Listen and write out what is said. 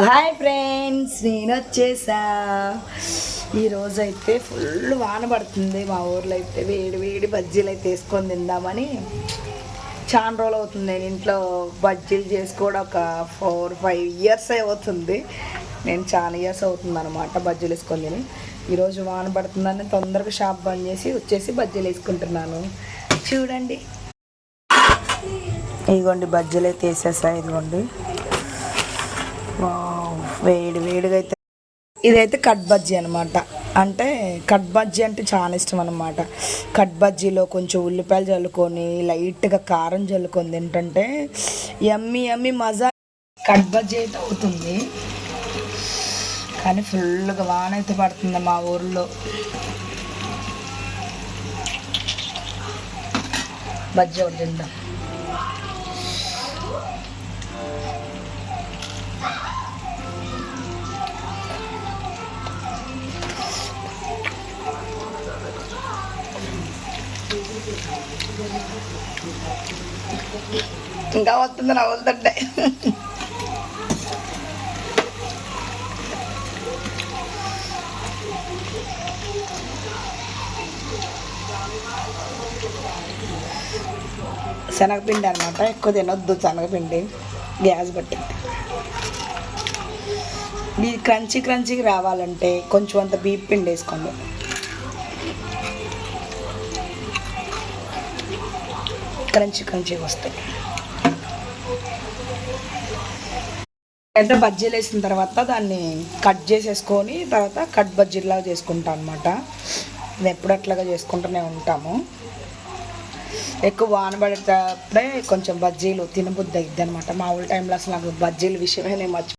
Hi friends, నేను వచ్చేసా. ఈరోజైతే ఫుల్ వాన పడుతుంది మా ఊర్లో. అయితే వేడి వేడి బజ్జీలు అయితే వేసుకొని తిందామని చాలా రోజులు అవుతుంది. నేను ఇంట్లో బజ్జీలు చేసుకోవడం ఒక 4-5 ఇయర్స్ అవుతుంది. నేను చాలా ఇయర్స్ అవుతుంది అనమాట బజ్జీలు వేసుకొని తిని. ఈరోజు వాన పడుతుందని తొందరగా షాప్ బంద్ చేసి వచ్చేసి బజ్జీలు వేసుకుంటున్నాను. చూడండి, ఇదిగోండి బజ్జీలు అయితే వేసేసా. ఇదిగోండి, వేడి వేడిగా అయితే ఇదైతే కట్ బజ్జీ అనమాట. అంటే కట్ బజ్జీ అంటే చాలా ఇష్టం అనమాట. కట్ బజ్జీలో కొంచెం ఉల్లిపాయలు చల్లుకొని లైట్గా కారం చల్లుకొని తింటుంటే యమ్మీ యమ్మీ మజా. కట్ బజ్జీ అయితే అవుతుంది, కానీ ఫుల్గా వాన అయితే పడుతుంది మా ఊర్లో. బజ్జీ ఒకటి తిందాం. ఇంకా వస్తుంది నవ్వుతుంటే. శనగపిండి అనమాట, ఎక్కువ తినొద్దు శనగపిండి, గ్యాస్ పట్టింది. ఇది క్రంచీకి రావాలంటే కొంచెం అంత బియ్యం పిండి వేసుకోండి. క్రంచీగా వస్తాయి. అయితే బజ్జీలు వేసిన తర్వాత దాన్ని కట్ చేసేసుకొని తర్వాత కట్ బజ్జీలాగా చేసుకుంటాం అనమాట. ఇది ఎప్పుడు అట్లాగా చేసుకుంటూనే ఉంటాము. ఎక్కువ వాన పడేటప్పుడే కొంచెం బజ్జీలు తినబుద్ధి అవుద్ది అనమాట. మామూలు టైంలో అసలు నాకు బజ్జీల విషయమే నేను